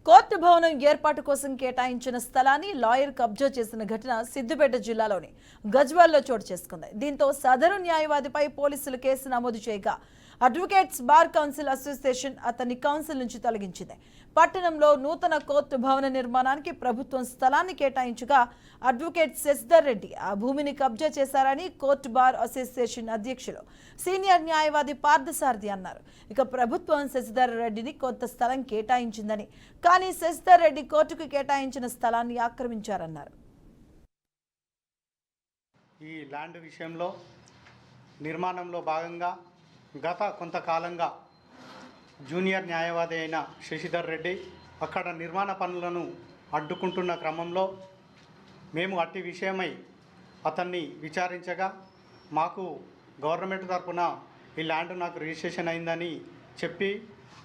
Court భవనం ఏర్పాటు కోసం కేటాయించిన స్థలాన్ని లాయర్ కబ్జా చేసిన ఘటన సిద్దిపేట జిల్లాలోని గజ్వాల్లో చోటు చేసుకుంది. దీంతో సదరు న్యాయవాదిపై పోలీసులు కేసు నమోదు చేయగా అడ్వకేట్స్ బార్ కౌన్సిల్ అసోసియేషన్ అతన్ని కౌన్సిల్ నుంచి తొలగించింది. పట్టణంలో నూతన కోర్టు భవన నిర్మాణానికి ప్రభుత్వం స్థలాన్ని కేటాయించగా అడ్వకేట్ శశిధర్ రెడ్డి ఆ భూమిని కబ్జా చేశారని కోర్టు బార్ అసోసియేషన్ అధ్యక్షులు సీనియర్ న్యాయవాది పార్థసారథి అన్నారు. ఇక ప్రభుత్వం శశిధర్ రెడ్డిని కొంత స్థలం కేటాయించిందని, కానీ శశిధర్ రెడ్డి కోర్టుకు కేటాయించిన స్థలాన్ని ఆక్రమించారన్నారు. ఈ ల్యాండ్ విషయంలో నిర్మాణంలో భాగంగా గత కొంతకాలంగా జూనియర్ న్యాయవాది అయిన శశిధర్ రెడ్డి అక్కడ నిర్మాణ పనులను అడ్డుకుంటున్న క్రమంలో మేము అట్టి విషయమై అతన్ని విచారించగా మాకు గవర్నమెంట్ తరఫున ఈ ల్యాండ్ నాకు రిజిస్ట్రేషన్ అయిందని చెప్పి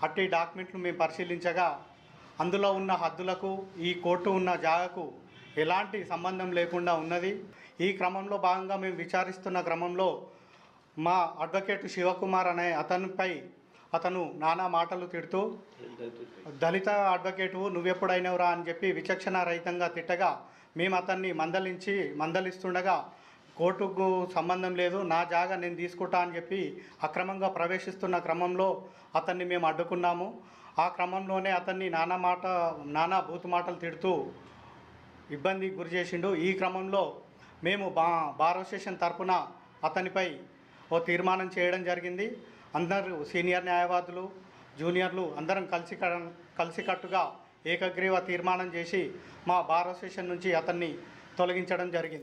అట్టి డాక్యుమెంట్లు మేము పరిశీలించగా అందులో ఉన్న హద్దులకు ఈ కోర్టు ఉన్న జాగాకు ఎలాంటి సంబంధం లేకుండా ఉన్నది. ఈ క్రమంలో భాగంగా మేము విచారిస్తున్న క్రమంలో మా అడ్వకేట్ శివకుమార్ అనే అతను నానా మాటలు తిడుతూ దళిత అడ్వకేటు నువ్వెప్పుడైనవురా అని చెప్పి విచక్షణ రహితంగా తిట్టగా మేము అతన్ని మందలిస్తుండగా కోర్టుకు సంబంధం లేదు, నా జాగా నేను తీసుకుంటా అని చెప్పి అక్రమంగా ప్రవేశిస్తున్న క్రమంలో అతన్ని మేము అడ్డుకున్నాము. ఆ క్రమంలోనే అతన్ని నానా బూతు మాటలు తిడుతూ ఇబ్బందికి గురి చేసిండు. ఈ క్రమంలో మేము బార్ అసోసియేషన్ తరఫున అతనిపై ఓ తీర్మానం చేయడం జరిగింది. అందరూ సీనియర్ న్యాయవాదులు, జూనియర్లు అందరం కలిసికట్టుగా ఏకగ్రీవ తీర్మానం చేసి మా బార్ అసోసియేషన్ నుంచి అతన్ని తొలగించడం జరిగింది.